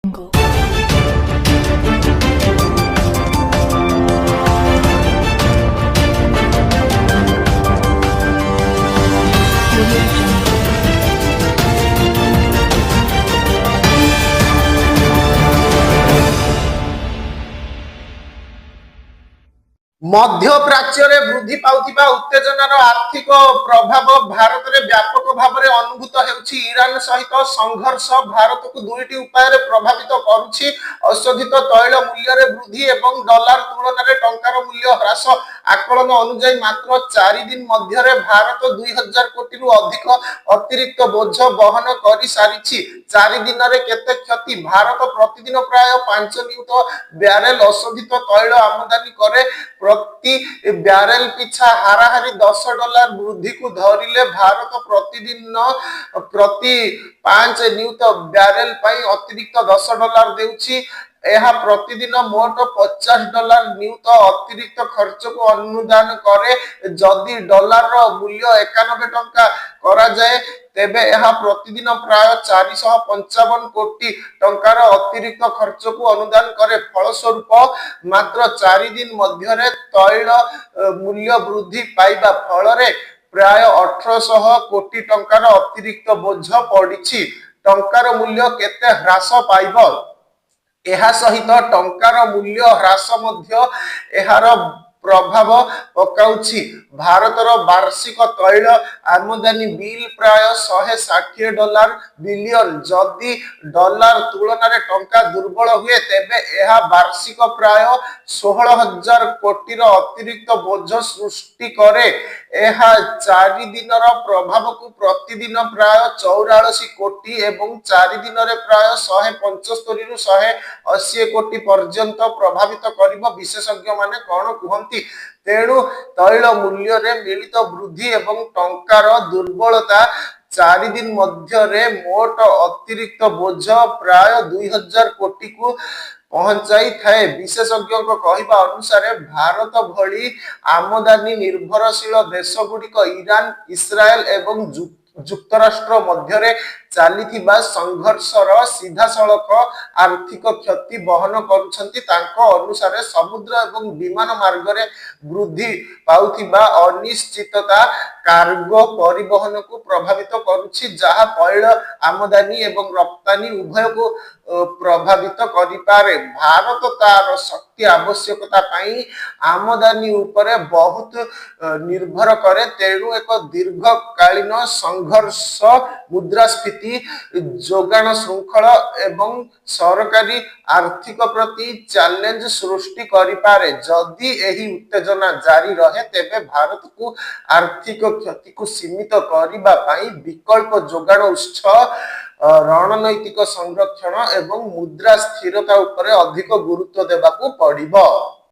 Jungle. Audio Jungle. ମଧ୍ୟପ୍ରାଚ୍ୟରେ ବୃଦ୍ଧି ପାଉଥିବା ଉତ୍ତେଜନାର ଆର୍ଥିକ ପ୍ରଭାବ ଭାରତରେ ବ୍ୟାପକ ଭାବରେ ଅନୁଭୂତ ହେଉଛି। ଇରାନ ସହିତ ସଂଘର୍ଷ ଭାରତକୁ ଦୁଇଟି ଉପାୟରେ ପ୍ରଭାବିତ କରୁଛି। ଅଶୋଧିତ ତୈଳ ମୂଲ୍ୟରେ ବୃଦ୍ଧି ଏବଂ ଡଲାର ତୁଳନାରେ ଟଙ୍କାର ମୂଲ୍ୟ ହ୍ରାସ। ଆକଳନ ଅନୁଯାୟୀ ମାତ୍ର 4 ଦିନ ମଧ୍ୟରେ ଭାରତ 2000 କୋଟିରୁ ଅଧିକ ଅତିରିକ୍ତ ବୋଝ ବହନ କରିସାରିଛି। 4 ଦିନରେ କେତେ କ୍ଷତି? ଭାରତ ପ୍ରତିଦିନ ପ୍ରାୟ 5 ନିୟୁତ ବ୍ୟାରେଲ ଅଶୋଧିତ ତୈଳ ଆମଦାନୀ କରେ। प्रति ब्यारेल पिछा हाराहारी $10 वृद्धि को धरिले भारत प्रतिदिन प्रति 5 नियुत ब्यारेल अतिरिक्त $10 देउछि। यह प्रतिदिन मोट $50 नियुत अतिरिक्त खर्च को अनुदान करे। जदि डॉलर मूल्य 91 टंका करा जाए तेबे यह प्रतिदिन प्राय 455 कोटी टंकार अतिरिक्त खर्च को अनुदान करे। फलस्वरूप मात्र 4 दिन मध्य तैल मूल्य वृद्धि पाइबा फल प्राय 1800 कोटी टंकार अतिरिक्त बोझ पड़ी। टंकार मूल्य केते ह्रास पाइब? यह सहित टंकार मूल्य ह्रास मध्य एहार प्रभाव पकाउछि। भारतर वार्षिक तैल आमदानी बिल प्राय $160 बिलियन। जदि डॉलर तुलन में टंका दुर्बल हुए तेबे यह वार्षिक प्राय 16,000 कोटी अतिरिक्त बोझ सृष्टि करे। यह 4 दिन प्रभाव को प्रतिदिन प्राय 84 कोटी एवं 4 दिन प्राय 175 रु 180 कोटी पर्यंत प्रभावित करिब। विशेषज्ञ माने कोन कहंती? तेणु तैल मूल्य रे मिलित वृद्धि एवं टंकार दुर्बलता 4 दिन मध्य मोट अतिरिक्त बोझ प्राय 2000 कोटी को पहुंचाई थाए। विशेषज्ञों कहवा अनुसार भारत भली आमदानी निर्भरशील देश गुड़िक ईरान, इस्राएल एवं युक्तराष्ट्र मध्य चली संघर्षर सीधासलख आर्थिक क्षति बहन करुछंती। तांको अनुसार समुद्र एवं विमान मार्ग रे वृद्धि पाउथिबा अनिश्चितता कार्गो परिवहन को प्रभावित करुछि, जहा तैल आमदानी एवं रप्तानी उभय को प्रभावित करिपारे। भारत तार शक्ति आवश्यकता पाई आमदानी उपरे बहुत निर्भर करे। तेणु एक दीर्घकालीन संघर्ष मुद्रास्फीति, जोगान श्रृंखल एवं सरकारी आर्थिक प्रति चैलेंज सृष्टि करिपारे। जदि एही उत्तेजना जारी रहे तेबे भारत को आर्थिक क्षति को सीमित करिबा पाई विकल्प जोगान उत्स, रणनैतिक संरक्षण एवं मुद्रा स्थिरता उपरे अधिक गुरुत्व देबाकू पड़िबो।